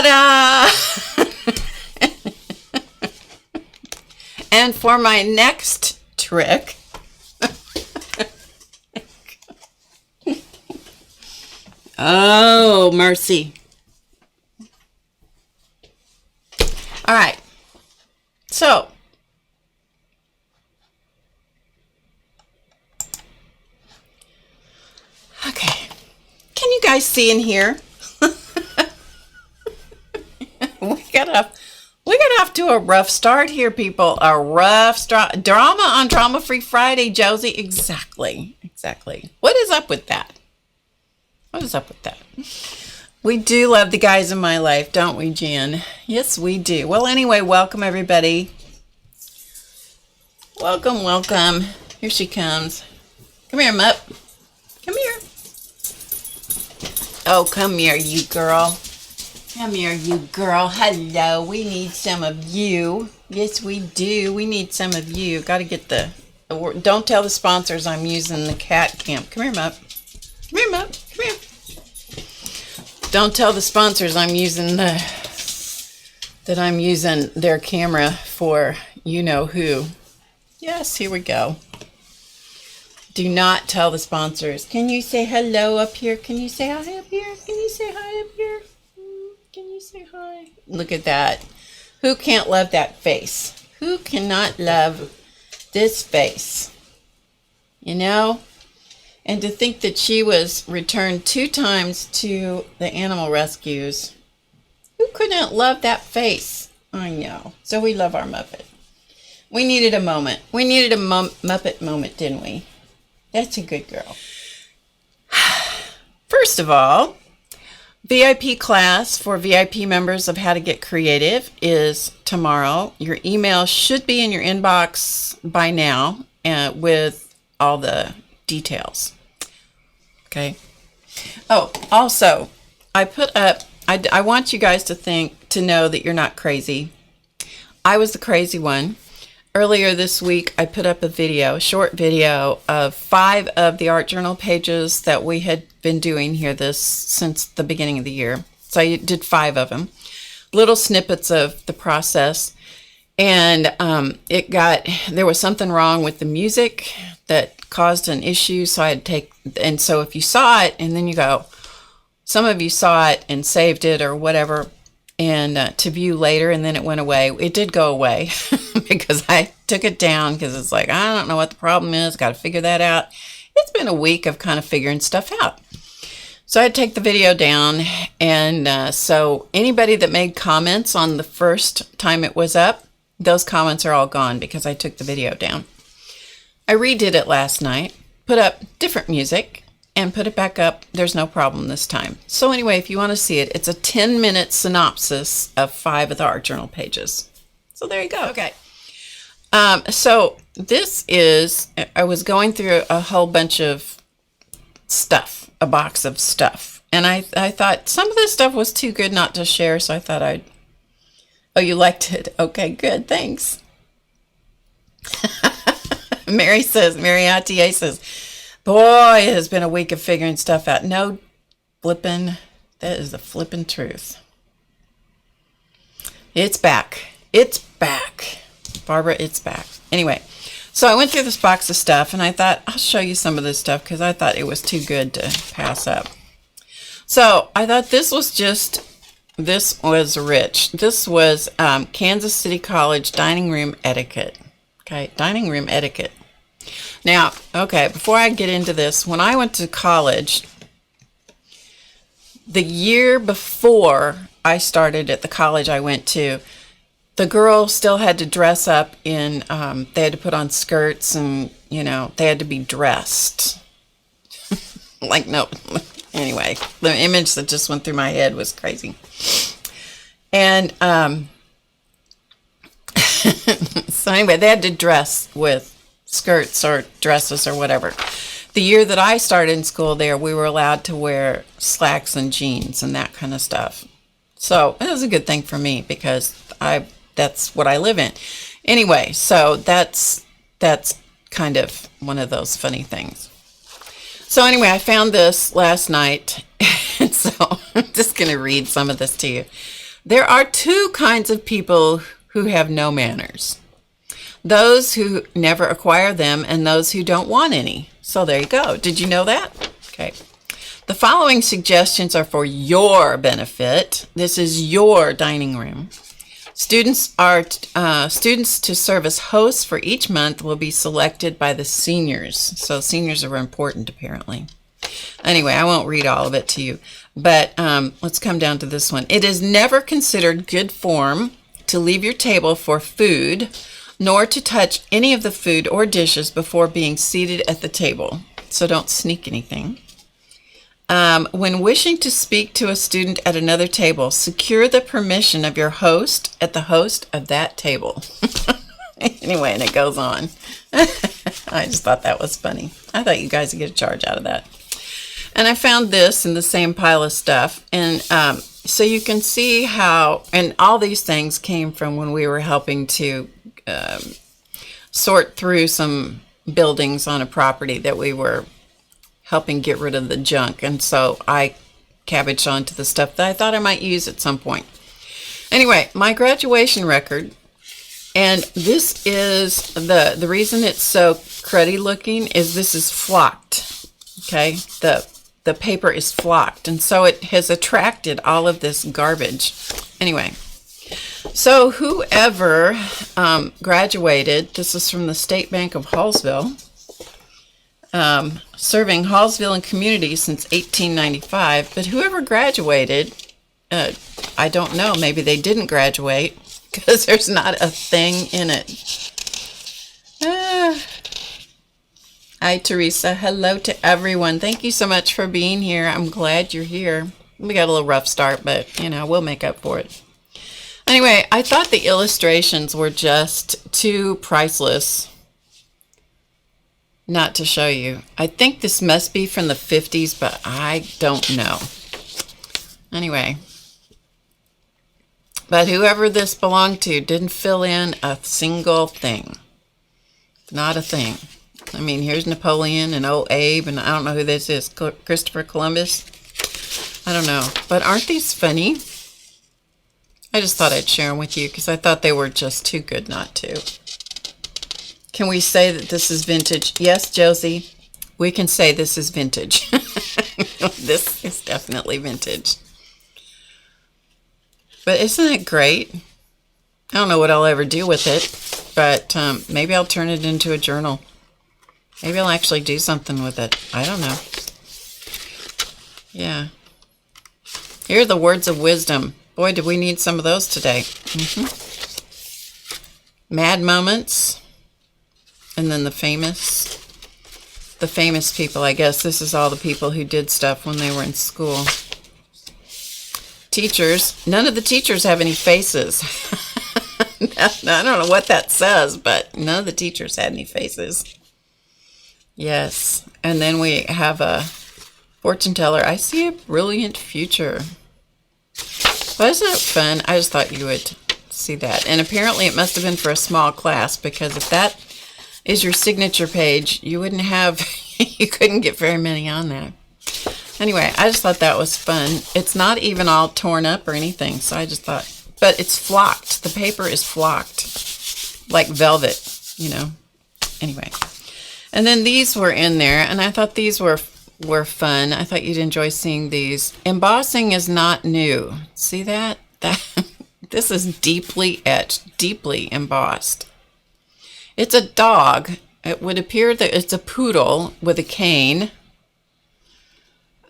Ta-da! And for my next trick, oh, mercy. All right. So, okay. Can you guys see in here? We got off to a rough start here, people. A rough start. Drama on Drama Free Friday, Josie. Exactly. What is up with that? We do love the guys in my life, don't we, Jen? Yes, we do. Well, anyway, welcome, everybody. Welcome. Here she comes. Come here, Mutt. Come here. Oh, come here, you girl. Come here, you girl. Hello. We need some of you. Yes, we do. We need some of you. Got to get the... Don't tell the sponsors I'm using the cat camp. Come here, Mutt. Come here, Mutt. Come here. Don't tell the sponsors I'm using their camera for you know who. Yes, here we go. Do not tell the sponsors. Can you say hello up here? Can you say hi up here? Can you say hi up here? Can you say hi? Look at that. Who can't love that face? Who cannot love this face? You know? And to think that she was returned 2 times to the animal rescues. Who couldn't love that face? I know. So we love our Muppet. We needed a moment. We needed a Muppet moment, didn't we? That's a good girl. First of all, VIP class for VIP members of How to Get Creative is tomorrow. Your email should be in your inbox by now with all the details. Okay. Oh, also, I put up, I want you guys to know that you're not crazy. I was the crazy one. Earlier this week, I put up a short video of 5 of the art journal pages that we had been doing here since the beginning of the year. So I did 5 of them, little snippets of the process. And there was something wrong with the music that caused an issue. So so if you saw it and then you go, some of you saw it and saved it or whatever, and to view later, and then it went away. It did go away because I took it down because it's like, I don't know what the problem is. Got to figure that out. It's been a week of kind of figuring stuff out. So I'd take the video down. And so anybody that made comments on the first time it was up, those comments are all gone because I took the video down. I redid it last night, put up different music, and put it back up. There's no problem this time. So anyway, if you want to see it, it's a 10-minute synopsis of 5 of the art journal pages. So there you go. Okay. So this is, I was going through a whole bunch of stuff, a box of stuff. And I thought some of this stuff was too good not to share. So I thought oh, you liked it. Okay, good. Thanks. Mary Atier says, boy, it has been a week of figuring stuff out. No flipping. That is the flipping truth. It's back. It's back. Barbara, it's back. Anyway, so I went through this box of stuff, and I thought, I'll show you some of this stuff because I thought it was too good to pass up. So I thought this was rich. This was Kansas City College dining room etiquette. Okay, dining room etiquette. Now, okay, before I get into this, when I went to college, the year before I started at the college I went to, the girls still had to dress up in, they had to put on skirts and, they had to be dressed. Anyway, the image that just went through my head was crazy. And so anyway, they had to dress with skirts or dresses or whatever. The year that I started in school there, we were allowed to wear slacks and jeans and that kind of stuff. So it was a good thing for me because that's what I live in. Anyway, so that's kind of one of those funny things. So anyway, I found this last night, and so I'm just going to read some of this to you. There are two kinds of people who have no manners. Those who never acquire them and those who don't want any. So there you go. Did you know that? Okay. The following suggestions are for your benefit. This is your dining room. Students to serve as hosts for each month will be selected by the seniors. So seniors are important, apparently. Anyway, I won't read all of it to you, but let's come down to this one. It is never considered good form to leave your table for food, nor to touch any of the food or dishes before being seated at the table. So don't sneak anything. When wishing to speak to a student at another table, secure the permission of your host at the host of that table. Anyway, and it goes on. I just thought that was funny. I thought you guys would get a charge out of that. And I found this in the same pile of stuff. And so you can see how, and all these things came from when we were helping to sort through some buildings on a property that we were helping get rid of the junk. And so I cabbaged onto the stuff that I thought I might use at some point. Anyway, my graduation record, and this is the reason it's so cruddy looking is this is flocked. Okay, the paper is flocked, and so it has attracted all of this garbage. Anyway, so whoever graduated, this is from the State Bank of Hallsville, serving Hallsville and community since 1895, but whoever graduated, I don't know, maybe they didn't graduate because there's not a thing in it. Hi, Teresa. Hello to everyone. Thank you so much for being here. I'm glad you're here. We got a little rough start, but, you know, we'll make up for it. Anyway, I thought the illustrations were just too priceless not to show you. I think this must be from the 50s, but I don't know. Anyway, but whoever this belonged to didn't fill in a single thing. Not a thing. I mean, here's Napoleon and old Abe, and I don't know who this is. Christopher Columbus? I don't know. But aren't these funny? I just thought I'd share them with you because I thought they were just too good not to. Can we say that this is vintage? Yes, Josie, we can say this is vintage. This is definitely vintage. But isn't it great? I don't know what I'll ever do with it, but maybe I'll turn it into a journal. Maybe I'll actually do something with it. I don't know. Yeah. Here are the words of wisdom. Boy, do we need some of those today. Mad moments. And then the famous people, I guess. This is all the people who did stuff when they were in school. Teachers. None of the teachers have any faces. I don't know what that says, but none of the teachers had any faces. Yes. And then we have a fortune teller. I see a brilliant future. Well, isn't it fun? I just thought you would see that. And apparently it must have been for a small class, because if that is your signature page, you wouldn't have, you couldn't get very many on there. Anyway, I just thought that was fun. It's not even all torn up or anything, so I just thought, but it's flocked. The paper is flocked, like velvet, you know. Anyway, and then these were in there, and I thought these were fun. I thought you'd enjoy seeing these. Embossing is not new. See that? This is deeply etched, deeply embossed. It's a dog. It would appear that it's a poodle with a cane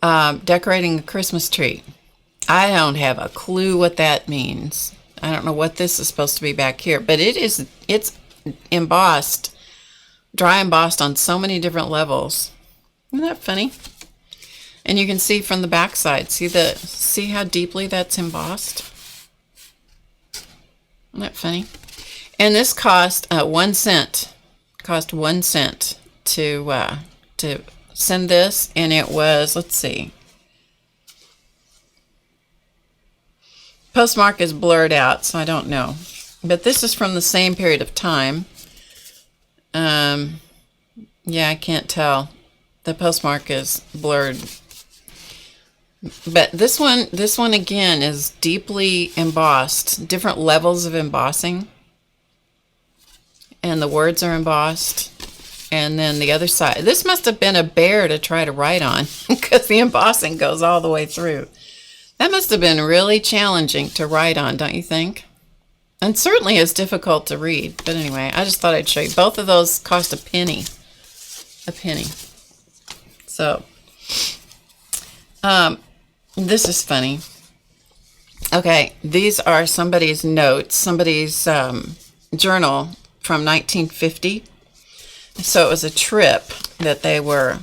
decorating a Christmas tree. I don't have a clue what that means. I don't know what this is supposed to be back here, but it's embossed, dry embossed on so many different levels. Isn't that funny? And you can see from the back side, see how deeply that's embossed? Isn't that funny? And this cost 1 cent. Cost 1 cent to send this, and it was, let's see. Postmark is blurred out, so I don't know. But this is from the same period of time. Yeah, I can't tell. The postmark is blurred. But this one again is deeply embossed, different levels of embossing. And the words are embossed. And then the other side. This must have been a bear to try to write on because the embossing goes all the way through. That must have been really challenging to write on, don't you think? And certainly is difficult to read. But anyway, I just thought I'd show you. Both of those cost a penny. A penny. So, this is funny. Okay, these are somebody's notes, somebody's journal from 1950. So it was a trip that they were,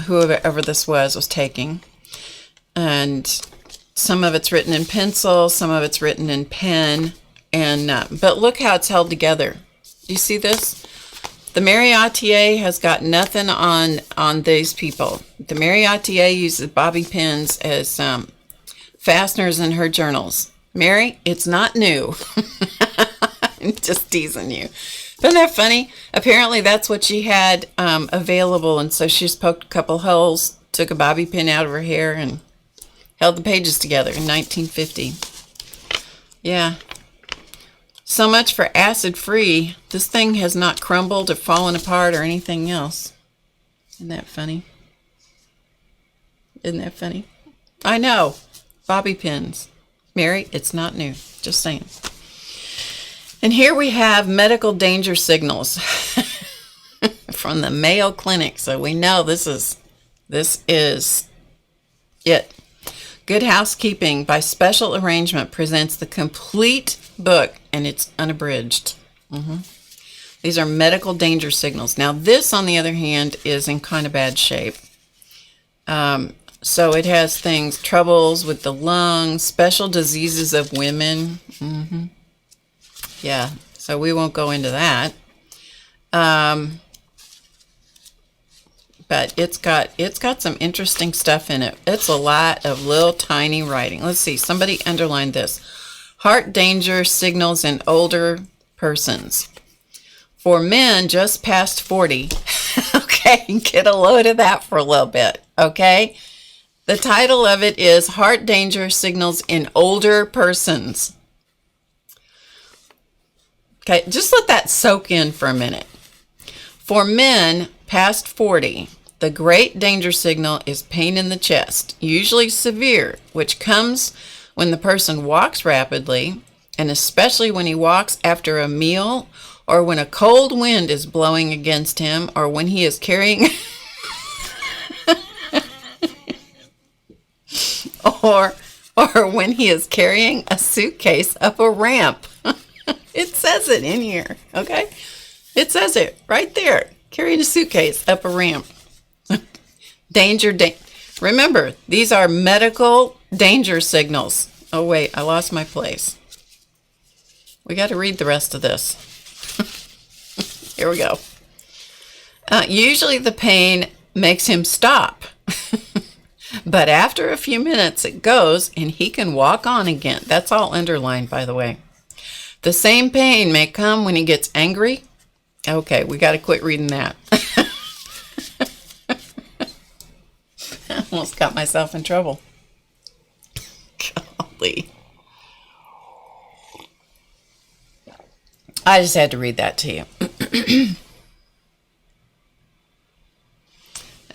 whoever this was taking. And some of it's written in pencil, some of it's written in pen. And but look how it's held together. Do you see this? The Mariotier has got nothing on these people. The Mariotier uses bobby pins as fasteners in her journals. Mary, it's not new. I'm just teasing you. Isn't that funny? Apparently that's what she had available, and so she just poked a couple holes, took a bobby pin out of her hair, and held the pages together in 1950. Yeah. So much for acid-free. This thing has not crumbled or fallen apart or anything else. Isn't that funny? Isn't that funny? I know. Bobby pins. Mary, it's not new. Just saying. And here we have medical danger signals from the Mayo Clinic. So we know this is it. Good Housekeeping by special arrangement presents the complete book, and it's unabridged. These are medical danger signals. Now this, on the other hand, is in kind of bad shape. So it has things, troubles with the lungs, special diseases of women. Yeah, so we won't go into that. But it's got some interesting stuff in it. It's a lot of little tiny writing. Let's see, somebody underlined this. Heart danger signals in older persons. For men just past 40. Okay, get a load of that for a little bit, okay? The title of it is Heart Danger Signals in Older Persons. Okay, just let that soak in for a minute. For men past 40, the great danger signal is pain in the chest, usually severe, which comes when the person walks rapidly, and especially when he walks after a meal, or when a cold wind is blowing against him, or when he is carrying or when he is carrying a suitcase up a ramp. It says it in here, okay? It says it right there. Carrying a suitcase up a ramp. Danger. Remember, these are medical danger signals. Oh, wait, I lost my place. We got to read the rest of this. Here we go. Usually the pain makes him stop. But after a few minutes, it goes and he can walk on again. That's all underlined, by the way. The same pain may come when he gets angry. Okay, we got to quit reading that. I almost got myself in trouble. Golly. I just had to read that to you.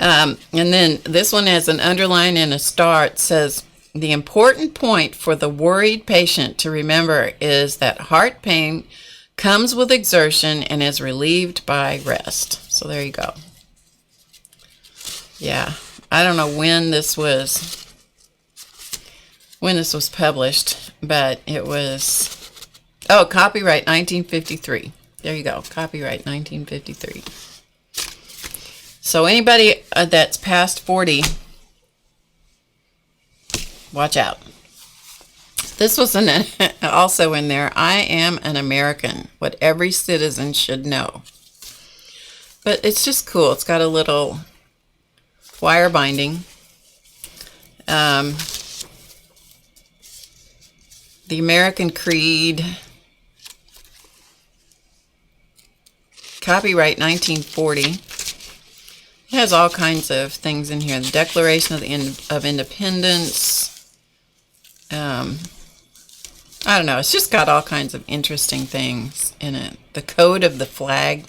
And then this one has an underline and a star. It says, the important point for the worried patient to remember is that heart pain comes with exertion and is relieved by rest. So there you go. Yeah, I don't know when this was published, but it was, copyright 1953. There you go, copyright 1953. So anybody that's past 40, watch out. This was also in there. I am an American, what every citizen should know. But it's just cool. It's got a little wire binding. The American Creed. Copyright 1940. It has all kinds of things in here. The Declaration of Independence. I don't know. It's just got all kinds of interesting things in it. The Code of the Flag.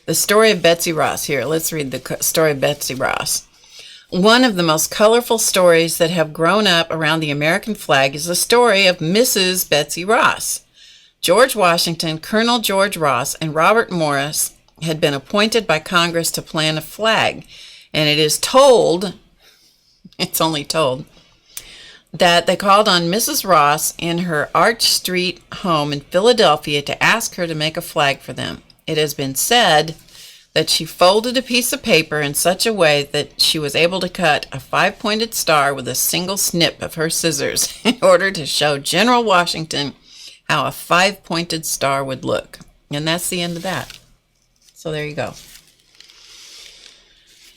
The Story of Betsy Ross. Here, let's read the story of Betsy Ross. One of the most colorful stories that have grown up around the American flag is the story of Mrs. Betsy Ross. George Washington, Colonel George Ross, and Robert Morris had been appointed by Congress to plant a flag, and it is told, it's only told, that they called on Mrs. Ross in her Arch Street home in Philadelphia to ask her to make a flag for them. It has been said that she folded a piece of paper in such a way that she was able to cut a 5-pointed star with a single snip of her scissors in order to show General Washington how a 5-pointed star would look. And that's the end of that. So there you go.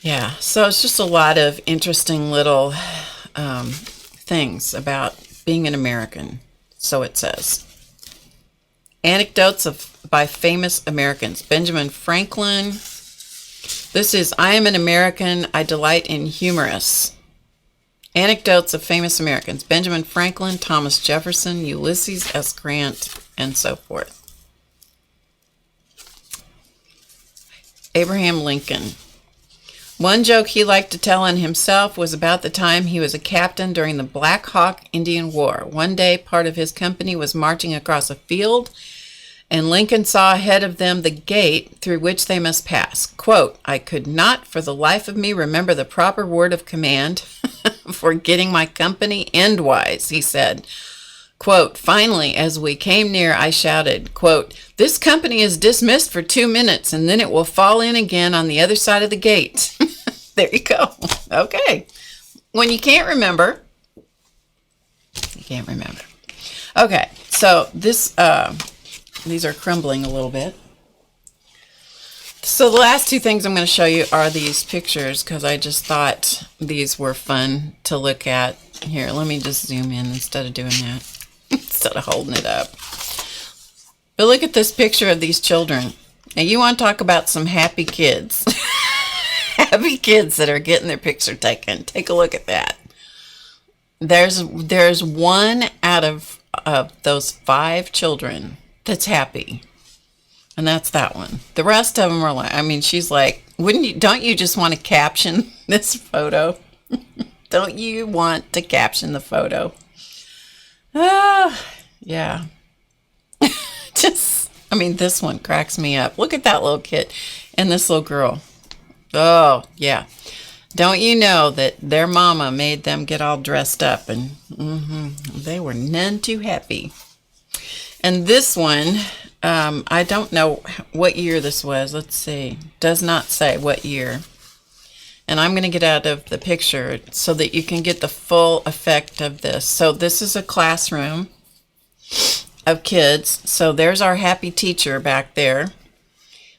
Yeah, so it's just a lot of interesting little things about being an American, so it says. Anecdotes by famous Americans. Benjamin Franklin. This is, I am an American. I delight in humorous. Anecdotes of famous Americans. Benjamin Franklin, Thomas Jefferson, Ulysses S. Grant, and so forth. Abraham Lincoln. One joke he liked to tell on himself was about the time he was a captain during the Black Hawk Indian War. One day, part of his company was marching across a field, and Lincoln saw ahead of them the gate through which they must pass. Quote, I could not for the life of me remember the proper word of command for getting my company endwise, he said. Quote, finally, as we came near, I shouted, quote, this company is dismissed for 2 minutes, and then it will fall in again on the other side of the gate. There you go. Okay. When you can't remember, you can't remember. Okay, so this, these are crumbling a little bit. So the last 2 things I'm going to show you are these pictures, because I just thought these were fun to look at. Here, let me just zoom in instead of doing that. Instead of holding it up. But look at this picture of these children. Now you want to talk about some happy kids. Happy kids that are getting their picture taken. Take a look at that. There's one out of those 5 children that's happy. And that's that one. The rest of them are like, I mean, she's like, don't you just want to caption this photo? Don't you want to caption the photo? Yeah. I mean, this one cracks me up. Look at that little kid and this little girl. Oh, yeah. Don't you know that their mama made them get all dressed up and they were none too happy. And this one, I don't know what year this was. Let's see. Does not say what year. And I'm going to get out of the picture so that you can get the full effect of this. So this is a classroom of kids. So there's our happy teacher back there.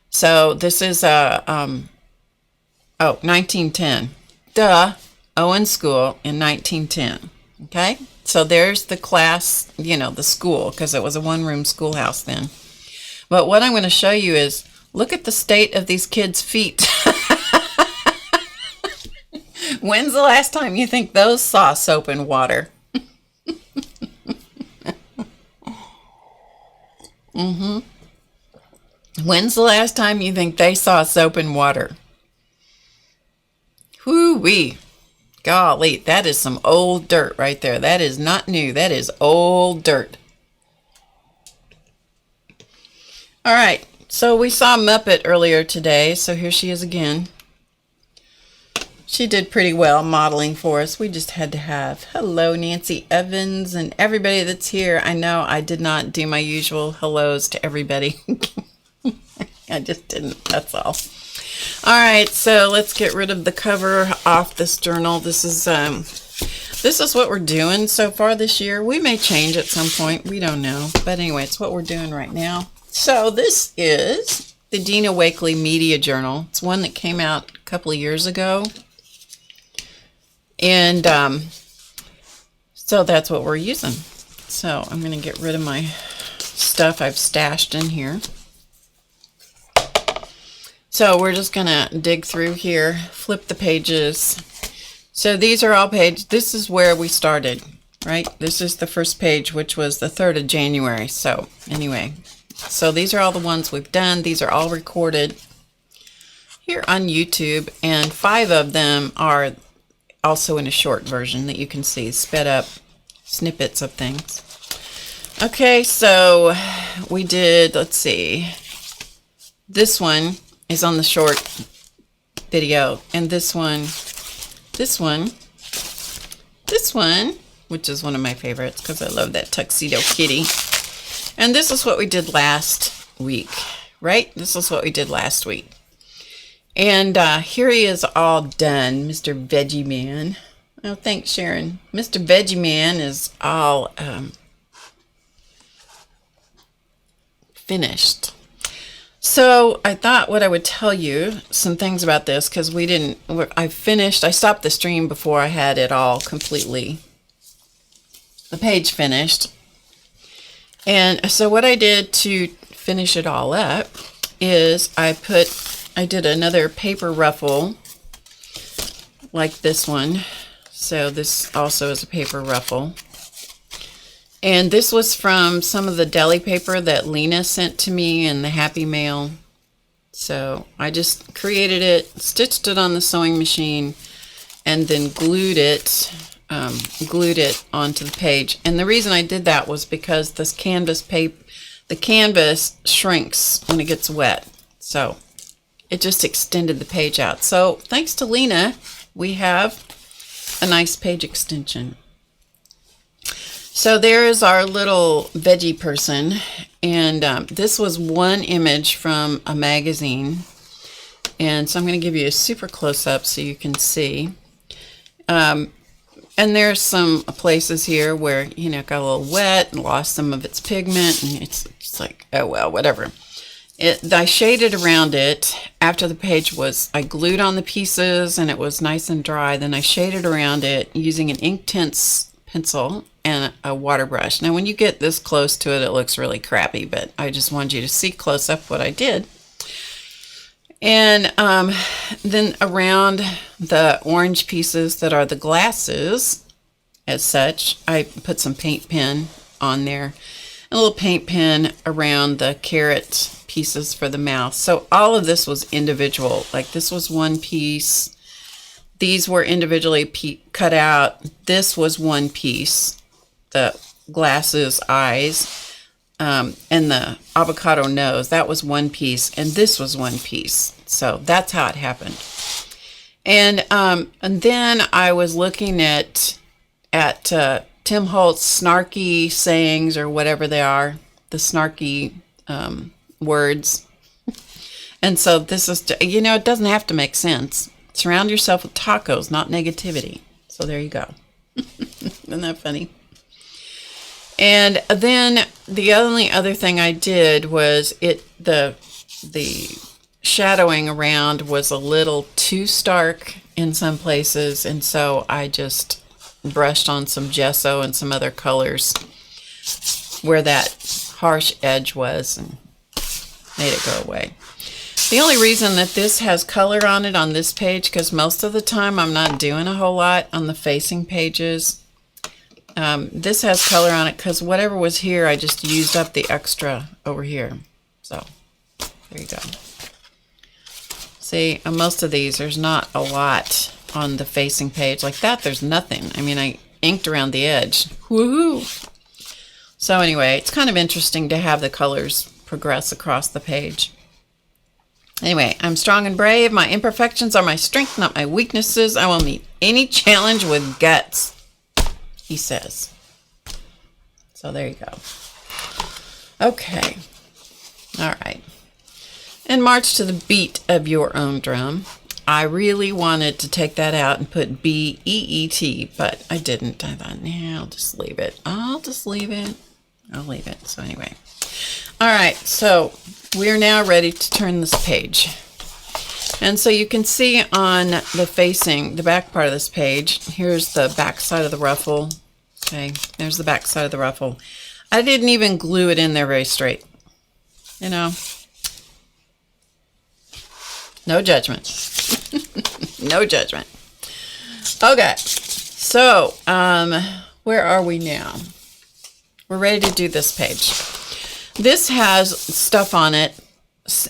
So this is 1910. Duh. Owen School in 1910. Okay? So there's the class, the school, because it was a one-room schoolhouse then. But what I'm going to show you is, look at the state of these kids' feet. When's the last time you think those saw soap and water? When's the last time you think they saw soap and water? Whoo-wee. Golly, that is some old dirt right there. That is not new. That is old dirt. All right, so we saw Muppet earlier today, so here she is again. She did pretty well modeling for us. We just had to have hello Nancy Evans and everybody that's here. I know I did not do my usual hellos to everybody. I just didn't, that's all. All right, so let's get rid of the cover off this journal. This is what we're doing so far this year. We may change at some point. We don't know. But anyway, it's what we're doing right now. So this is the Dina Wakley Media Journal. It's one that came out a couple of years ago. And so that's what we're using. So I'm going to get rid of my stuff I've stashed in here. So we're just gonna dig through here, flip the pages. So these are all pages. This is where we started, right? This is the first page, which was the 3rd of January. So anyway, so these are all the ones we've done. These are all recorded here on YouTube, and 5 of them are also in a short version that you can see, sped up snippets of things. Okay, so we did, let's see, this one is on the short video, and this one, which is one of my favorites because I love that tuxedo kitty. And this is what we did last week, right? This is what we did last week. And here he is all done, Mr. Veggie Man. Oh, thanks, Sharon. Mr. Veggie Man is all finished. So I thought what I would tell you some things about this, because I stopped the stream before I had it all completely, the page finished. And so what I did to finish it all up is I did another paper ruffle like this one. So this also is a paper ruffle. And this was from some of the deli paper that Lena sent to me in the Happy Mail. So I just created it, stitched it on the sewing machine, and then glued it onto the page. And the reason I did that was because this canvas paper, the canvas shrinks when it gets wet. So it just extended the page out. So thanks to Lena, we have a nice page extension. So there is our little veggie person, and this was one image from a magazine, and so I'm going to give you a super close-up so you can see. And there's some places here where, you know, it got a little wet and lost some of its pigment, and it's like, oh well, whatever. I shaded around it after the page was, I glued on the pieces and it was nice and dry. Then I shaded around it using an Inktense pencil and a water brush. Now when you get this close to it, it looks really crappy, but I just wanted you to see close up what I did. And then around the orange pieces that are the glasses as such, I put some paint pen on there, a little paint pen around the carrot pieces for the mouth. So all of this was individual. Like this was one piece. These were individually cut out. This was one piece. The glasses, eyes, and the avocado nose, that was one piece, and this was one piece. So that's how it happened. And then I was looking at Tim Holtz's snarky sayings, or whatever they are, the snarky words. And so this is, you know, it doesn't have to make sense. Surround yourself with tacos, not negativity. So there you go. Isn't that funny? And then the only other thing I did was the shadowing around was a little too stark in some places, and so I just brushed on some gesso and some other colors where that harsh edge was and made it go away. The only reason that this has color on it on this page, because most of the time I'm not doing a whole lot on the facing pages. This has color on it because whatever was here, I just used up the extra over here. So there you go. See, on most of these, there's not a lot on the facing page. Like that, there's nothing. I mean, I inked around the edge. Woohoo! So anyway, it's kind of interesting to have the colors progress across the page. Anyway, I'm strong and brave. My imperfections are my strength, not my weaknesses. I will meet any challenge with guts, he says. So there you go. Okay. All right. And march to the beat of your own drum. I really wanted to take that out and put B-E-E-T, but I didn't. I thought, nah, I'll just leave it. I'll leave it. So anyway. All right. So we're now ready to turn this page. And so you can see on the back part of this page, here's the back side of the ruffle. Okay, there's the back side of the ruffle. I didn't even glue it in there very straight. You know, No judgment. No judgment. Okay. So, where are we now? We're ready to do this page. This has stuff on it,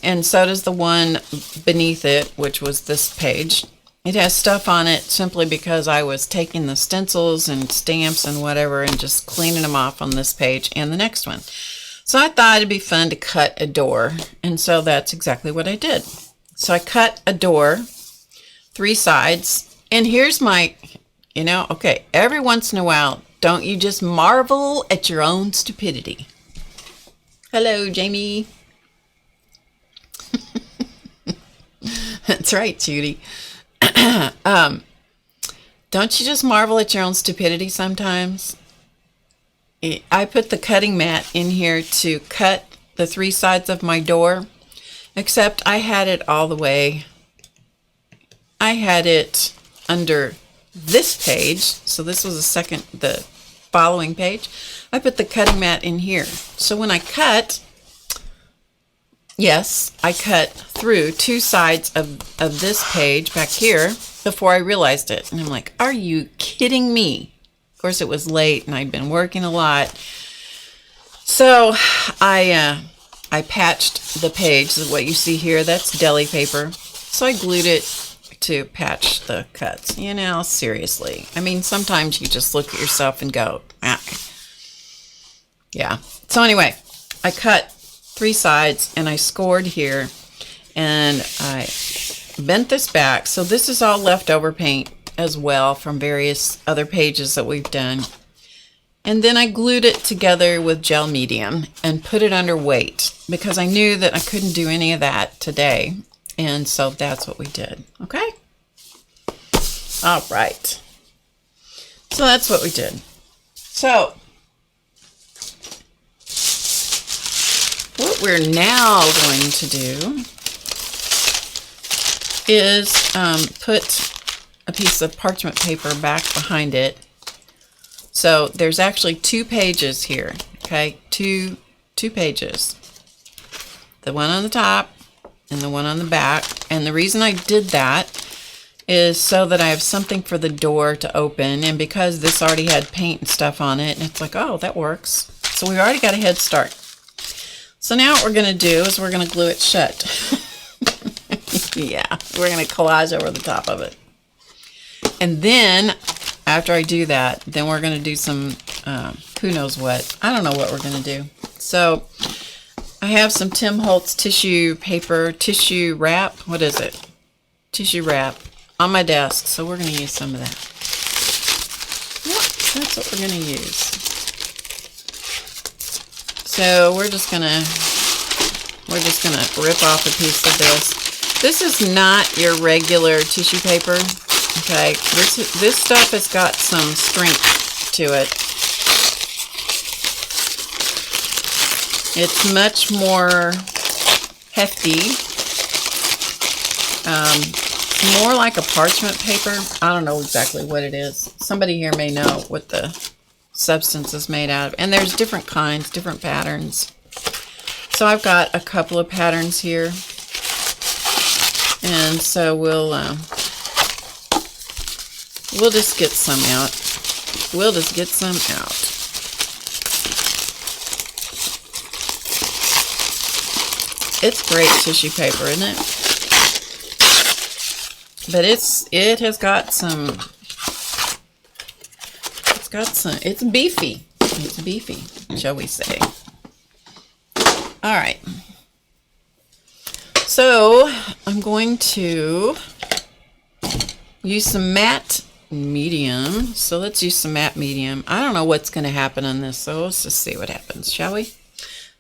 and so does the one beneath it, which was this page. It has stuff on it simply because I was taking the stencils and stamps and whatever and just cleaning them off on this page and the next one. So I thought it'd be fun to cut a door, and so that's exactly what I did. So I cut a door, 3 sides, and here's my, okay, every once in a while, don't you just marvel at your own stupidity? Hello, Jamie. That's right, Judy. Don't you just marvel at your own stupidity sometimes? I put the cutting mat in here to cut the 3 sides of my door, except I had it all the way. I had it under this page, so this was the following page. I put the cutting mat in here. So when I cut, yes, I cut through 2 sides of this page back here before I realized it. And I'm like, are you kidding me? Of course, it was late and I'd been working a lot. So I patched the page. What you see here, that's deli paper. So I glued it to patch the cuts. Seriously. I mean, sometimes you just look at yourself and go, ah. Yeah. So anyway, I cut 3 sides and I scored here and I bent this back. So this is all leftover paint as well from various other pages that we've done. And then I glued it together with gel medium and put it under weight because I knew that I couldn't do any of that today. And so that's what we did. Okay? All right. So that's what we did. So what we're now going to do is put a piece of parchment paper back behind it. So there's actually 2 pages here, okay? Two pages. The one on the top and the one on the back. And the reason I did that is so that I have something for the door to open. And because this already had paint and stuff on it, and it's like, oh, that works. So we've already got a head start. So now what we're going to do is we're going to glue it shut. Yeah, we're going to collage over the top of it. And then, after I do that, then we're going to do some, who knows what. I don't know what we're going to do. So, I have some Tim Holtz tissue paper, tissue wrap. What is it? Tissue wrap on my desk. So, we're going to use some of that. Yep, that's what we're going to use. So, we're just going to rip off a piece of this. This is not your regular tissue paper. Okay, this stuff has got some strength to it. It's much more hefty. More like a parchment paper. I don't know exactly what it is. Somebody here may know what the substance is made out of. And there's different kinds, different patterns. So I've got a couple of patterns here. And so we'll just get some out. We'll just get some out. It's great tissue paper, isn't it? But it has got some, it's beefy. It's beefy, shall we say. All right. So I'm going to use some matte medium. So let's use some matte medium. I don't know what's going to happen on this, so let's just see what happens, shall we?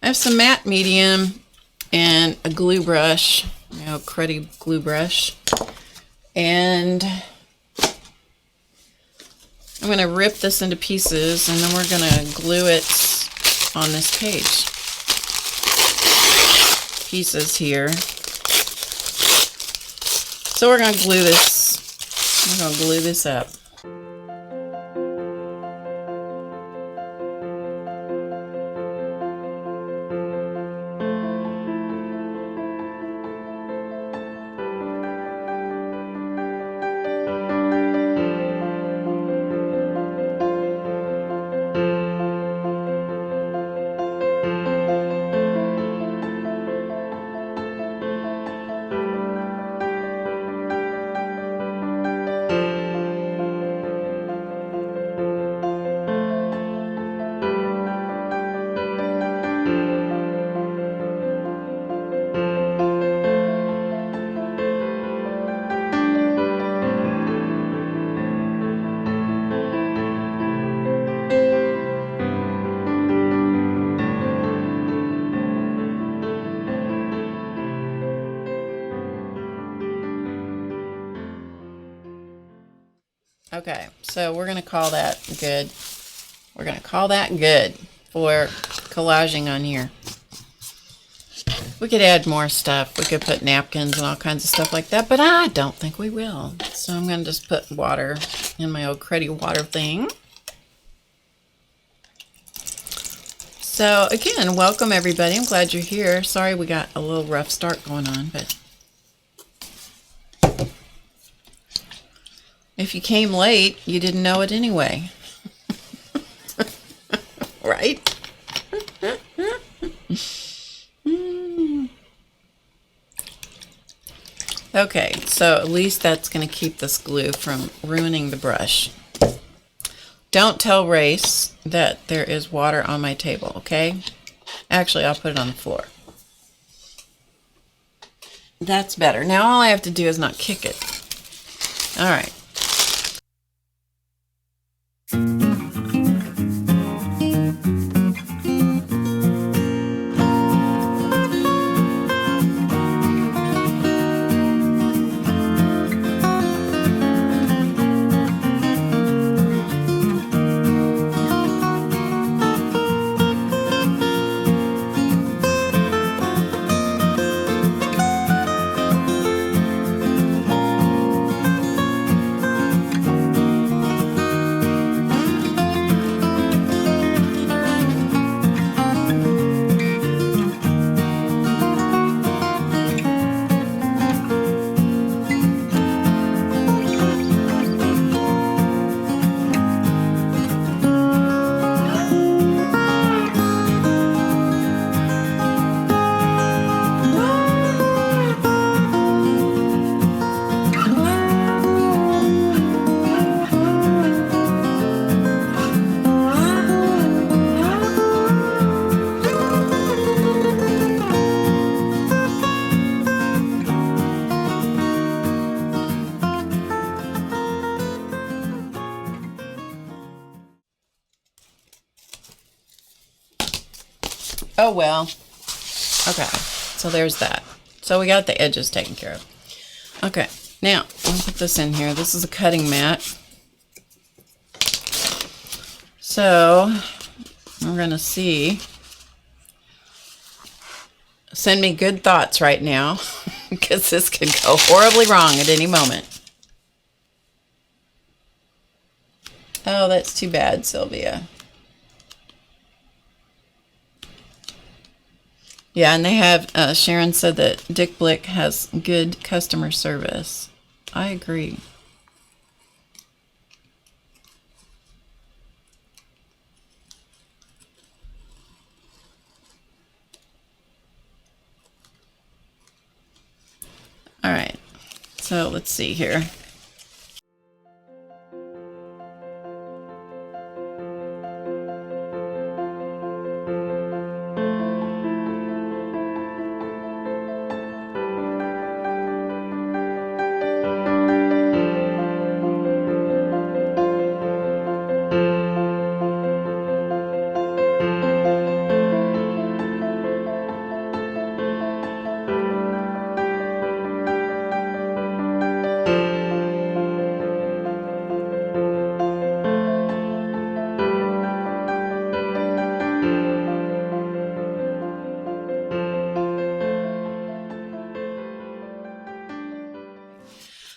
I have some matte medium and a glue brush, cruddy glue brush. And I'm going to rip this into pieces, and then we're going to glue it on this page. Pieces here. So we're going to glue this. We're going to glue this up. Okay, so we're going to call that good. We're going to call that good for collaging on here. We could add more stuff. We could put napkins and all kinds of stuff like that, but I don't think we will. So I'm going to just put water in my old cruddy water thing. So again, welcome everybody. I'm glad you're here. Sorry we got a little rough start going on, but if you came late, you didn't know it anyway. Right? Okay, so at least that's going to keep this glue from ruining the brush. Don't tell Race that there is water on my table, okay? Actually, I'll put it on the floor. That's better. Now all I have to do is not kick it. All right. Oh well. Okay, so there's that. So we got the edges taken care of. Okay, now I'll put this in here. This is a cutting mat. So we're gonna see. Send me good thoughts right now, because this could go horribly wrong at any moment. Oh, that's too bad, Sylvia. Yeah, and they have, Sharon said that Dick Blick has good customer service. I agree. All right, so let's see here.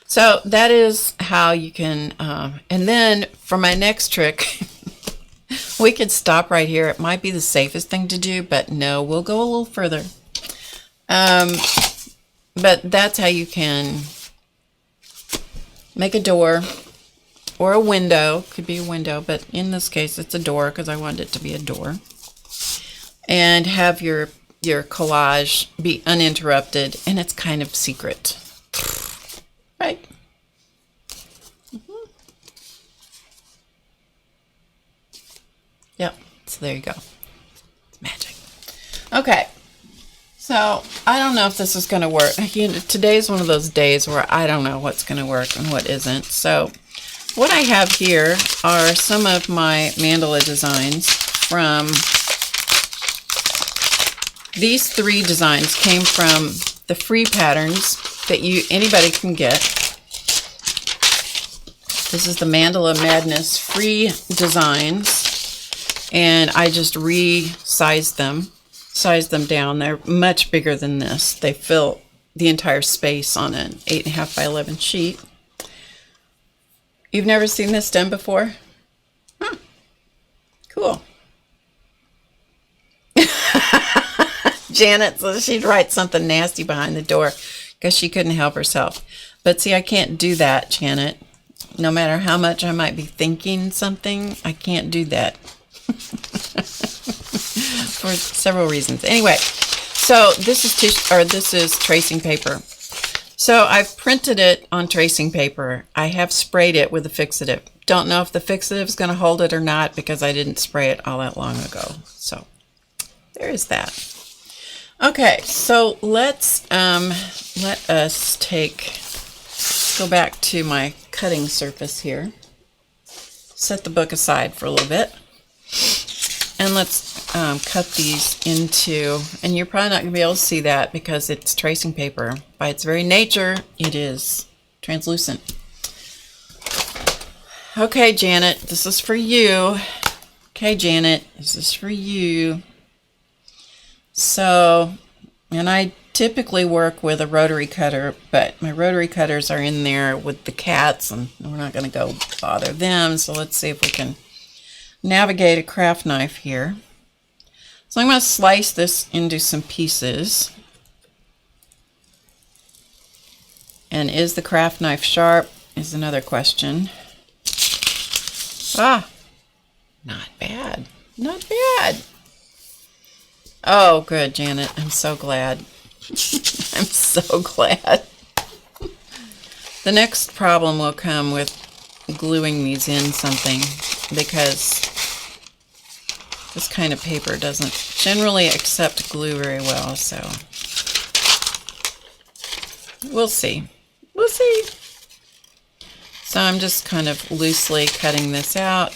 So that is how you can, and then for my next trick, we could stop right here. It might be the safest thing to do, but no, we'll go a little further. But that's how you can make a door or a window. Could be a window, but in this case, it's a door because I wanted it to be a door. And have your collage be uninterrupted, and it's kind of secret. Right. Yep. So there you go. It's magic. Okay. So I don't know if this is going to work. Today's one of those days where I don't know what's going to work and what isn't. So what I have here are some of my mandala designs from these 3 designs came from the free patterns that anybody can get. This is the Mandala Madness free designs, and I just sized them down. They're much bigger than this. They fill the entire space on an 8.5 by 11 sheet. You've never seen this done before? Huh. Cool. Janet says she'd write something nasty behind the door because she couldn't help herself. But see, I can't do that, Janet. No matter how much I might be thinking something, I can't do that. For several reasons. Anyway, so this is tracing paper. So I've printed it on tracing paper. I have sprayed it with a fixative. Don't know if the fixative is going to hold it or not because I didn't spray it all that long ago. So there is that. Okay, so let's let us go back to my cutting surface here. Set the book aside for a little bit. And let's cut these into, and you're probably not going to be able to see that because it's tracing paper. By its very nature, it is translucent. Okay, Janet, this is for you. Okay, Janet, this is for you. So, and I typically work with a rotary cutter, but my rotary cutters are in there with the cats, and we're not going to go bother them. So let's see if we can navigate a craft knife here. So I'm going to slice this into some pieces. And is the craft knife sharp is another question. Ah, not bad. Not bad. Oh, good, Janet. I'm so glad. I'm so glad. The next problem will come with gluing these in something because this kind of paper doesn't generally accept glue very well, so we'll see. We'll see. So I'm just kind of loosely cutting this out.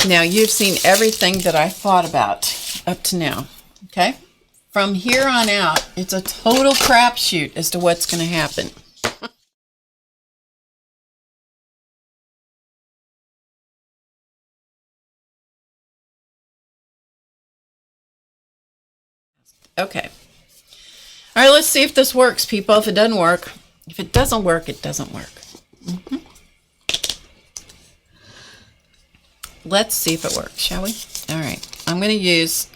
Now you've seen everything that I thought about up to now, okay? From here on out, it's a total crapshoot as to what's going to happen. Okay. All right, let's see if this works, people. If it doesn't work, if it doesn't work, it doesn't work. Let's see if it works, shall we? All right. I'm going to use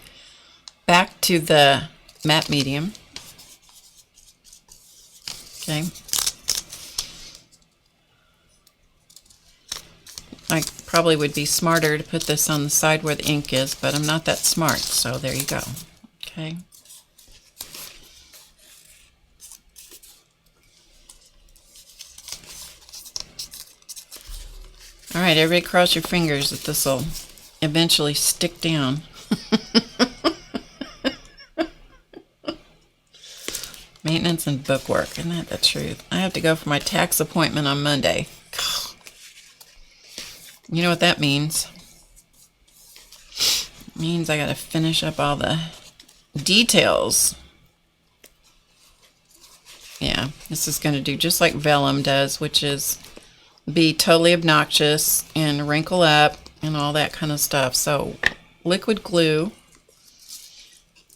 back to the matte medium. Okay. I probably would be smarter to put this on the side where the ink is, but I'm not that smart, so there you go. Okay. All right, everybody cross your fingers that this will eventually stick down. Maintenance and bookwork, isn't that the truth? I have to go for my tax appointment on Monday. You know what that means? It means I got to finish up all the details. Yeah, this is going to do just like vellum does, which is be totally obnoxious and wrinkle up and all that kind of stuff. So liquid glue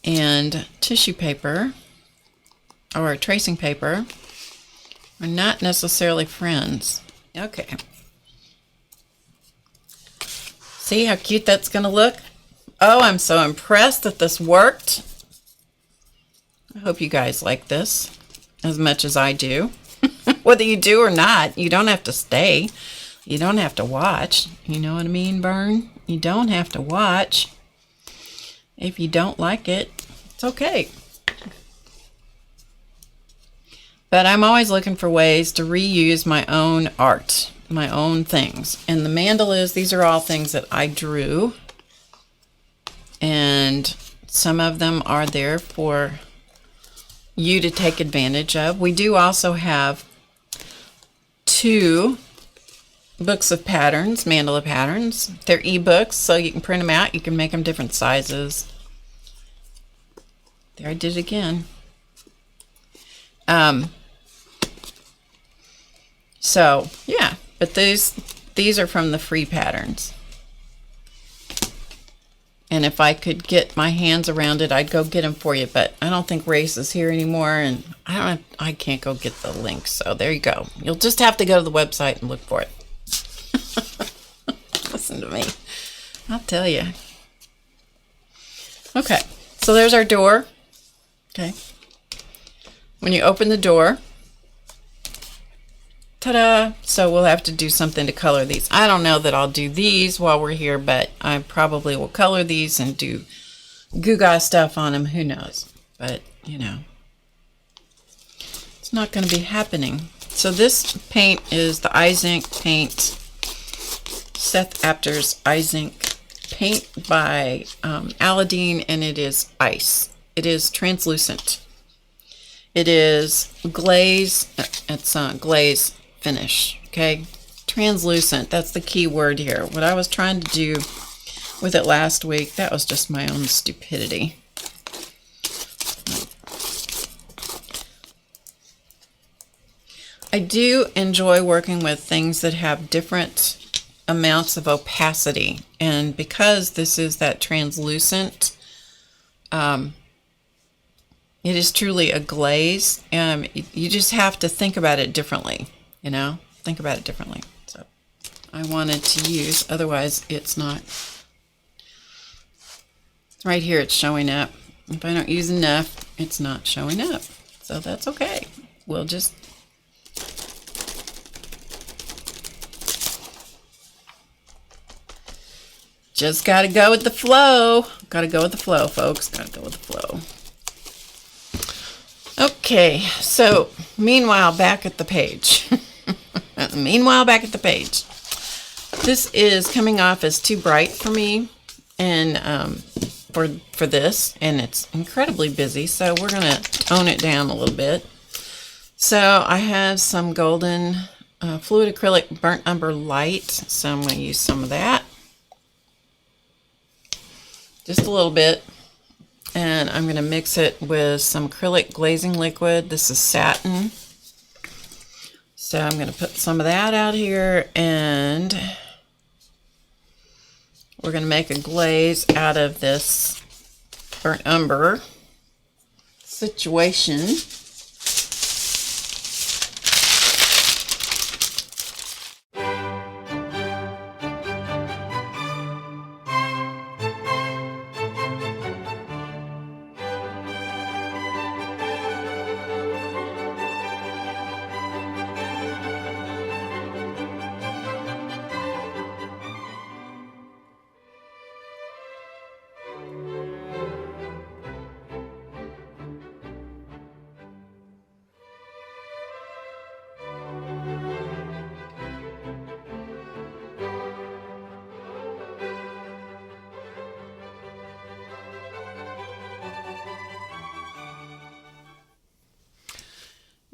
and tissue paper or tracing paper are not necessarily friends. Okay. See how cute that's going to look? Oh, I'm so impressed that this worked. I hope you guys like this as much as I do. Whether you do or not, you don't have to stay. You don't have to watch. You know what I mean, Bern? You don't have to watch. If you don't like it, it's okay. But I'm always looking for ways to reuse my own art, my own things. And the mandalas, these are all things that I drew. And some of them are there for you to take advantage of. We do also have 2 books of patterns, mandala patterns. They're ebooks, so you can print them out. You can make them different sizes. There I did it again. So yeah, but these are from the free patterns. And if I could get my hands around it, I'd go get them for you. But I don't think Race is here anymore, and I can't go get the link. So there you go. You'll just have to go to the website and look for it. Listen to me. I'll tell you. Okay, so there's our door. Okay. When you open the door, ta-da! So we'll have to do something to color these. I don't know that I'll do these while we're here, but I probably will color these and do Goo-Gah stuff on them. Who knows? But, you know, it's not going to be happening. So this paint is the Eyes Ink paint, Seth Apter's Eyes Ink paint by Aladdin, and it is ice. It is translucent. It is glaze. It's glaze finish. Okay, translucent. That's the key word here. What I was trying to do with it last week, that was just my own stupidity. I do enjoy working with things that have different amounts of opacity, and because this is that translucent, it is truly a glaze. You just have to think about it differently, you know? Think about it differently. So I wanted to use, otherwise it's not. Right here it's showing up. If I don't use enough, it's not showing up. So that's okay. We'll just gotta go with the flow. Gotta go with the flow, folks. Gotta go with the flow. Okay, so meanwhile, back at the page. This is coming off as too bright for me, and for this, and it's incredibly busy. So we're gonna tone it down a little bit. So I have some golden fluid acrylic burnt umber light. So I'm going to use some of that. Just a little bit. And I'm going to mix it with some acrylic glazing liquid. This is satin. So I'm going to put some of that out here, and we're going to make a glaze out of this burnt umber situation.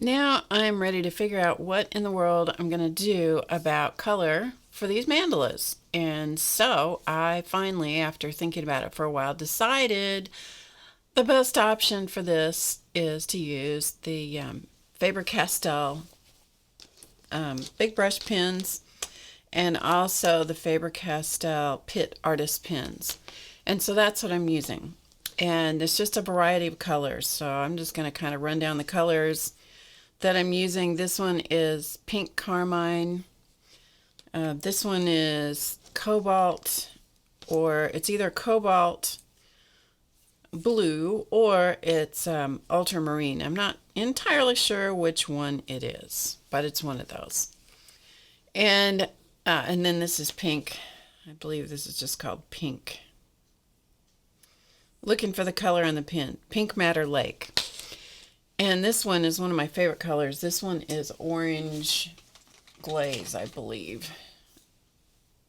Now I'm ready to figure out what in the world I'm going to do about color for these mandalas. And so I finally, after thinking about it for a while, decided the best option for this is to use the Faber-Castell big brush pens, and also the Faber-Castell Pitt Artist pens. And so that's what I'm using. And it's just a variety of colors. So I'm just going to kind of run down the colors that I'm using. This one is pink carmine. This one is cobalt, or it's either cobalt blue or it's ultramarine. I'm not entirely sure which one it is, but it's one of those. And then this is pink. I believe this is just called pink. Looking for the color on the pen. Pink Matter Lake. And this one is one of my favorite colors. This one is orange glaze, I believe.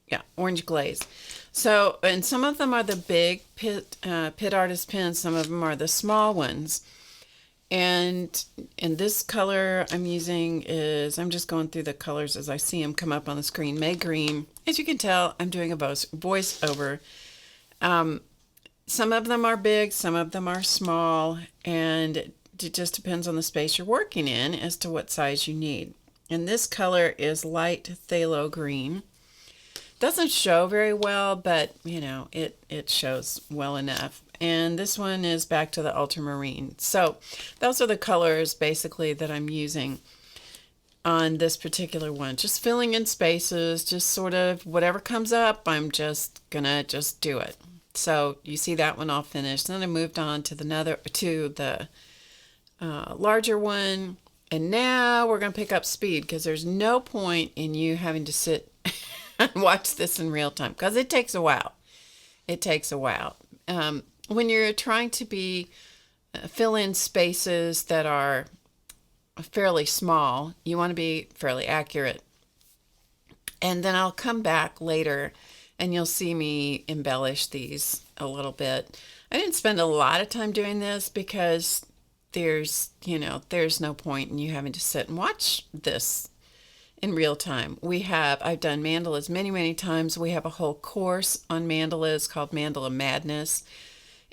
Yeah, orange glaze. So, and some of them are the big Pitt Artist pens. Some of them are the small ones. And this color I'm using is, I'm just going through the colors as I see them come up on the screen. May Green. As you can tell, I'm doing a voiceover. some of them are big, some of them are small, and it just depends on the space you're working in as to what size you need. And this color is light phthalo green. Doesn't show very well, but you know, it shows well enough. And this one is back to the ultramarine. So those are the colors basically that I'm using on this particular one. Just filling in spaces, just sort of whatever comes up, I'm just gonna just do it. So you see that one all finished. Then I moved on to the larger one. And now we're going to pick up speed, because there's no point in you having to sit and watch this in real time, because it takes a while. It takes a while. When you're trying to fill in spaces that are fairly small, you want to be fairly accurate. And then I'll come back later and you'll see me embellish these a little bit. I didn't spend a lot of time doing this because there's no point in you having to sit and watch this in real time. I've done mandalas many, many times. We have a whole course on mandalas called Mandala Madness.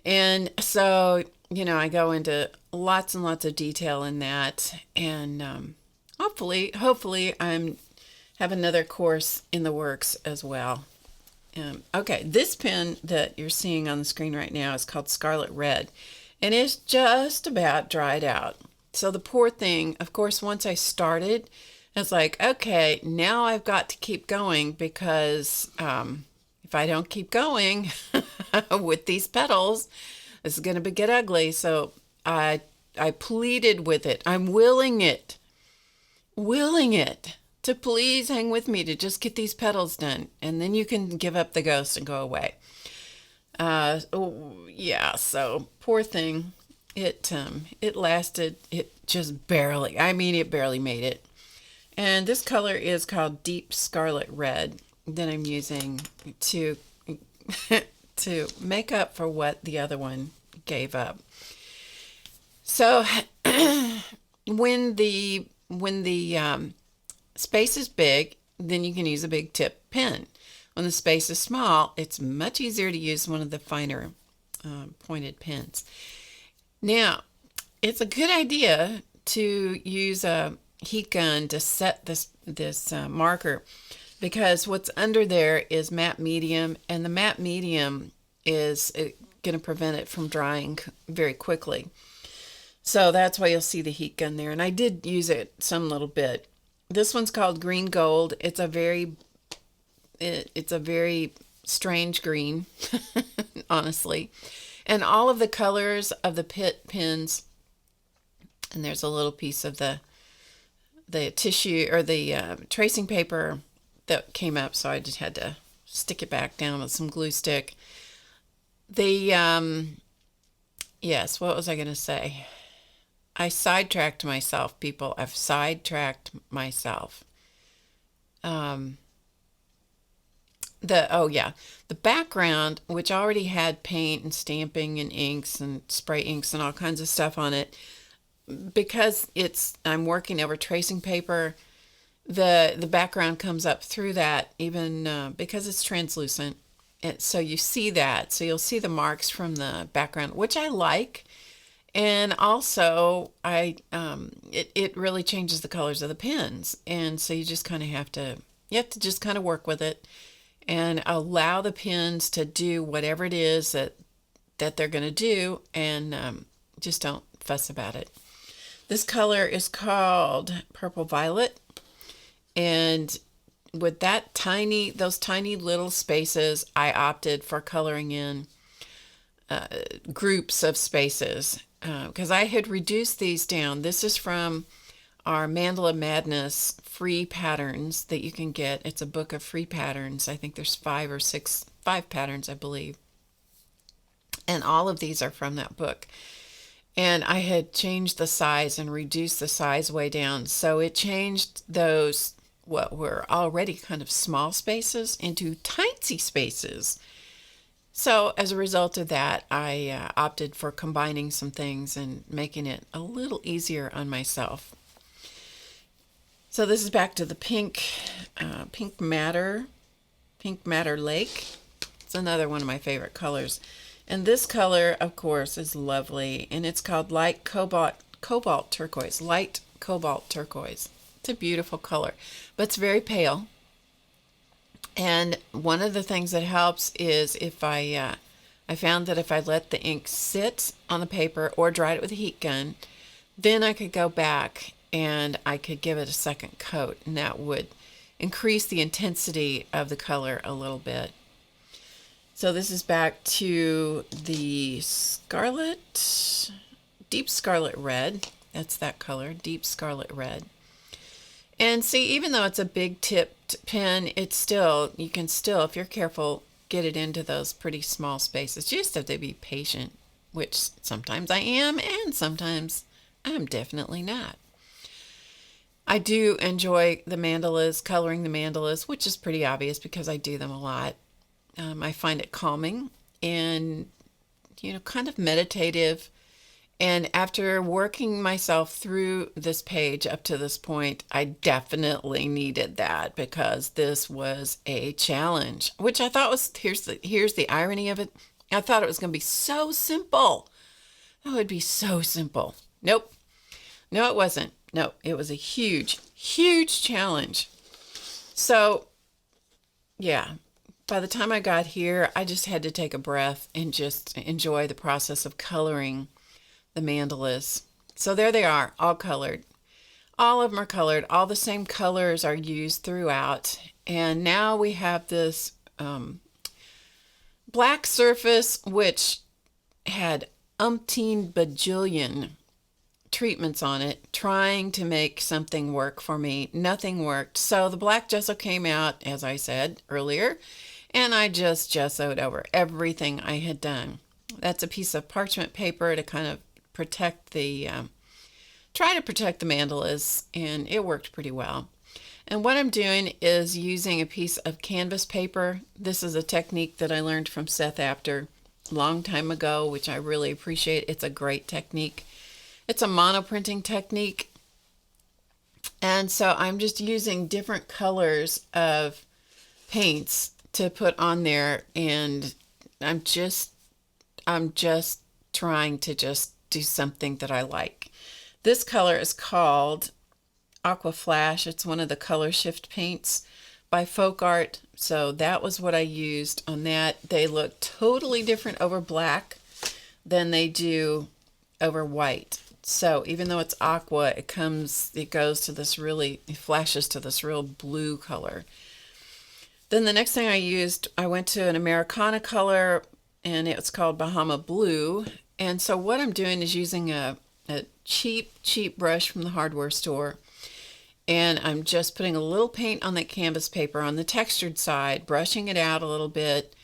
And so, I go into lots and lots of detail in that. And hopefully I have another course in the works as well. Okay, this pen that you're seeing on the screen right now is called Scarlet Red. And it's just about dried out. So the poor thing, of course, once I started, it's like, okay, now I've got to keep going, because if I don't keep going with these petals, it's going to get ugly. So I pleaded with it. I'm willing it to please hang with me to just get these petals done. And then you can give up the ghost and go away. So poor thing, it lasted, it just barely, it barely made it. And this color is called Deep Scarlet Red that I'm using to to make up for what the other one gave up. So when the space is big, then you can use a big tip pen. When the space is small, it's much easier to use one of the finer pointed pens. Now, it's a good idea to use a heat gun to set this marker, because what's under there is matte medium, and the matte medium is going to prevent it from drying very quickly. So that's why you'll see the heat gun there, and I did use it some little bit. This one's called Green Gold. It's a very strange green, honestly. And all of the colors of the pins, and there's a little piece of the tissue or the tracing paper that came up, so I just had to stick it back down with some glue stick. Yes, what was I going to say? I sidetracked myself, people. I've sidetracked myself. The background, which already had paint and stamping and inks and spray inks and all kinds of stuff on it, because I'm working over tracing paper, the background comes up through that, even because it's translucent. So you see that. So you'll see the marks from the background, which I like. And also, it really changes the colors of the pens. And so you just kind of have to just kind of work with it and allow the pens to do whatever it is that they're going to do, and just don't fuss about it. This color is called Purple Violet, and with those tiny little spaces, I opted for coloring in groups of spaces, because I had reduced these down. This is from our Mandala Madness free patterns that you can get. It's a book of free patterns. I think there's 5 patterns, I believe. And all of these are from that book. And I had changed the size and reduced the size way down. So it changed those, what were already kind of small spaces, into tiny spaces. So as a result of that, I opted for combining some things and making it a little easier on myself. So this is back to the Pink Matter Lake. It's another one of my favorite colors. And this color, of course, is lovely, and it's called light cobalt turquoise, light cobalt turquoise. It's a beautiful color, but it's very pale. And one of the things that helps is if I found that if I let the ink sit on the paper or dried it with a heat gun, then I could go back and I could give it a second coat, and that would increase the intensity of the color a little bit. So this is back to the scarlet, deep scarlet red. That's that color, deep scarlet red. And see, even though it's a big tipped pen, it's still, you can still, if you're careful, get it into those pretty small spaces. You just have to be patient, which sometimes I am and sometimes I'm definitely not. I do enjoy the mandalas, coloring the mandalas, which is pretty obvious because I do them a lot. I find it calming and, kind of meditative. And after working myself through this page up to this point, I definitely needed that because this was a challenge, which I thought was, here's the irony of it. I thought it was going to be so simple. That would be so simple. Nope. No, it wasn't. No, it was a huge, huge challenge. So, yeah, by the time I got here, I just had to take a breath and just enjoy the process of coloring the mandalas. So there they are, all colored. All of them are colored. All the same colors are used throughout. And now we have this black surface, which had umpteen bajillion treatments on it, trying to make something work for me. Nothing worked. So the black gesso came out, as I said earlier, and I just gessoed over everything I had done. That's a piece of parchment paper to kind of protect the, try to protect the mandalas, and it worked pretty well. And what I'm doing is using a piece of canvas paper. This is a technique that I learned from Seth Apter a long time ago, which I really appreciate. It's a great technique. It's a monoprinting technique. And so I'm just using different colors of paints to put on there, and I'm just trying to just do something that I like. This color is called Aqua Flash. It's one of the color shift paints by Folk Art. So that was what I used on that. They look totally different over black than they do over white. So even though it's aqua, it goes to this really, it flashes to this real blue color. Then the next thing I went to an Americana color, and it's called Bahama Blue. And so what I'm doing is using a cheap brush from the hardware store. And I'm just putting a little paint on that canvas paper on the textured side, brushing it out a little bit,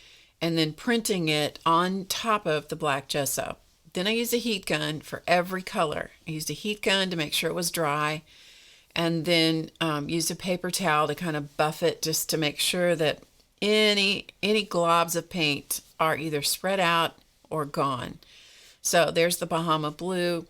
and then printing it on top of the black gesso. Then I used a heat gun for every color. I used a heat gun to make sure it was dry, and then used a paper towel to kind of buff it just to make sure that any globs of paint are either spread out or gone. So there's the Bahama Blue.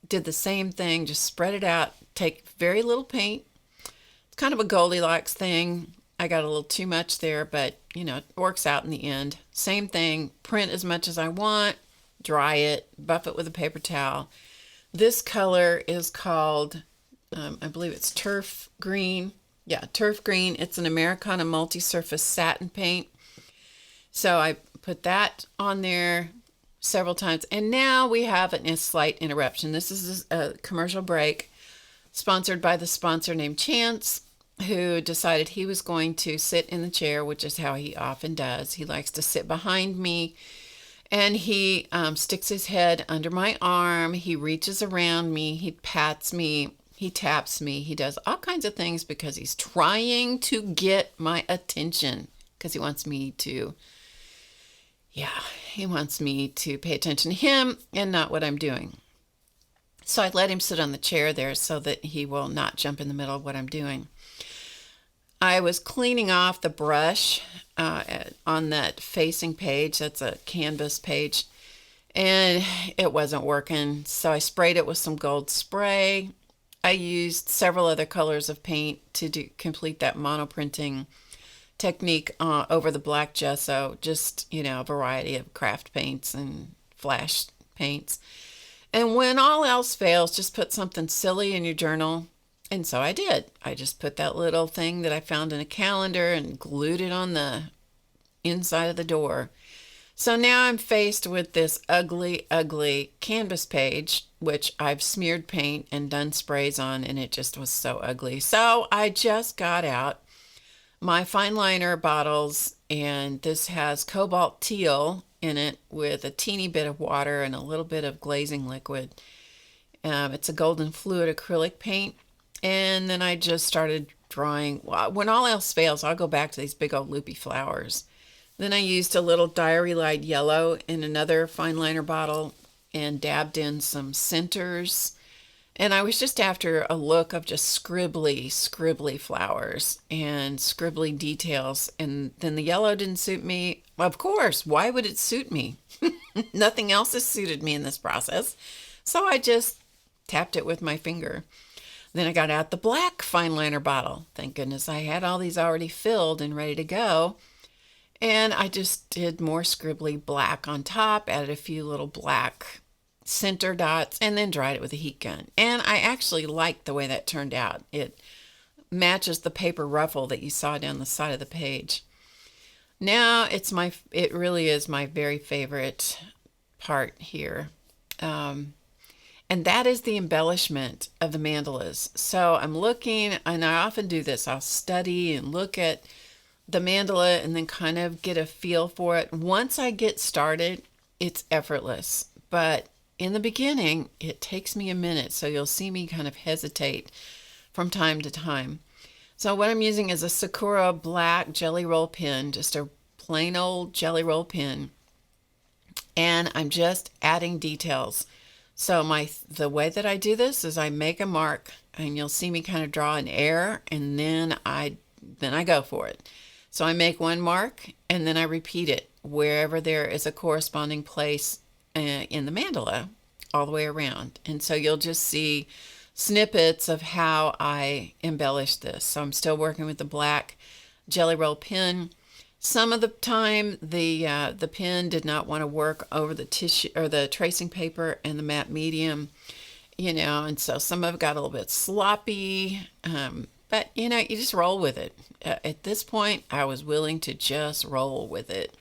Did the same thing, just spread it out, take very little paint. It's kind of a Goldilocks thing. I got a little too much there, but it works out in the end. Same thing, print as much as I want, dry it, buff it with a paper towel. This color is called, I believe it's turf green. Yeah, turf green. It's an Americana multi-surface satin paint. So I put that on there several times. And now we have a slight interruption. This is a commercial break sponsored by the sponsor named Chance, who decided he was going to sit in the chair, which is how he often does. He likes to sit behind me, and he sticks his head under my arm. He reaches around me. He pats me. He taps me. He does all kinds of things because he's trying to get my attention, because he wants me to pay attention to him and not what I'm doing. So I let him sit on the chair there so that he will not jump in the middle of what I'm doing. I was cleaning off the brush on that facing page. That's a canvas page. And it wasn't working. So I sprayed it with some gold spray. I used several other colors of paint to complete that monoprinting technique over the black gesso, just, a variety of craft paints and flash paints. And when all else fails, just put something silly in your journal. And so I did. I just put that little thing that I found in a calendar and glued it on the inside of the door. So now I'm faced with this ugly, ugly canvas page, which I've smeared paint and done sprays on, and it just was so ugly. So I just got out my fine liner bottles, and this has cobalt teal in it with a teeny bit of water and a little bit of glazing liquid. It's a golden fluid acrylic paint. And then I just started drawing. When all else fails, I'll go back to these big old loopy flowers. Then I used a little Diary Light yellow in another fine liner bottle and dabbed in some centers. And I was just after a look of just scribbly flowers and scribbly details. And then the yellow didn't suit me. Of course, why would it suit me? Nothing else has suited me in this process. So I just tapped it with my finger. Then I got out the black fine liner bottle. Thank goodness I had all these already filled and ready to go. And I just did more scribbly black on top, added a few little black center dots, and then dried it with a heat gun. And I actually liked the way that turned out. It matches the paper ruffle that you saw down the side of the page. Now it really is my very favorite part here. And that is the embellishment of the mandalas. So I'm looking, and I often do this. I'll study and look at the mandala and then kind of get a feel for it. Once I get started, it's effortless. But in the beginning, it takes me a minute. So you'll see me kind of hesitate from time to time. So what I'm using is a Sakura black jelly roll pen, just a plain old jelly roll pen. And I'm just adding details. So the way that I do this is I make a mark, and you'll see me kind of draw an air, and then I go for it. So I make one mark, and then I repeat it wherever there is a corresponding place in the mandala all the way around. And so you'll just see snippets of how I embellish this. So I'm still working with the black jelly roll pen. Some of the time, the pen did not want to work over the tissue or the tracing paper and the matte medium, and so some of it got a little bit sloppy. But you just roll with it. At this point, I was willing to just roll with it.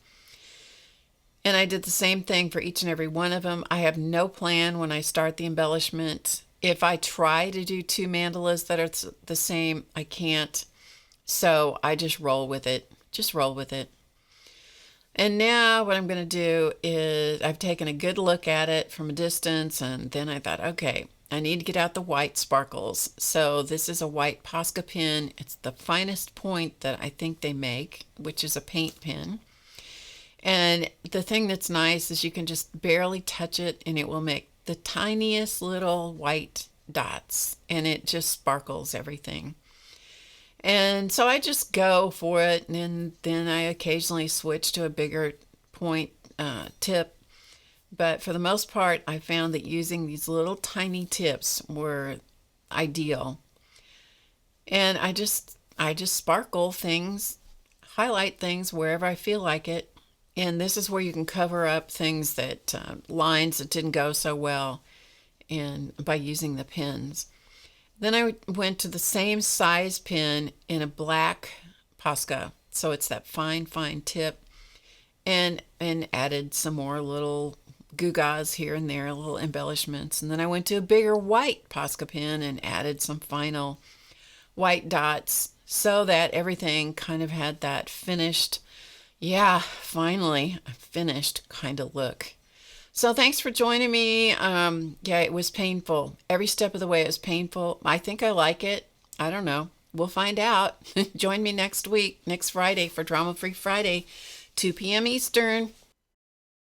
And I did the same thing for each and every one of them. I have no plan when I start the embellishment. If I try to do two mandalas that are the same, I can't. So I just roll with it. Just roll with it. And now what I'm going to do is I've taken a good look at it from a distance, and then I thought, okay, I need to get out the white sparkles. So this is a white Posca pen. It's the finest point that I think they make, which is a paint pen. And the thing that's nice is you can just barely touch it, and it will make the tiniest little white dots, and it just sparkles everything. And so I just go for it, and then I occasionally switch to a bigger point tip. But for the most part, I found that using these little tiny tips were ideal. And I just sparkle things, highlight things wherever I feel like it. And this is where you can cover up things that lines that didn't go so well, and by using the pens. Then I went to the same size pen in a black Posca, so it's that fine tip, and added some more little gewgaws here and there, little embellishments. And then I went to a bigger white Posca pen and added some final white dots so that everything kind of had that finished, finally finished kind of look. So thanks for joining me. It was painful. Every step of the way it was painful. I think I like it. I don't know. We'll find out. Join me next week, next Friday for Drama Free Friday, 2 p.m. Eastern.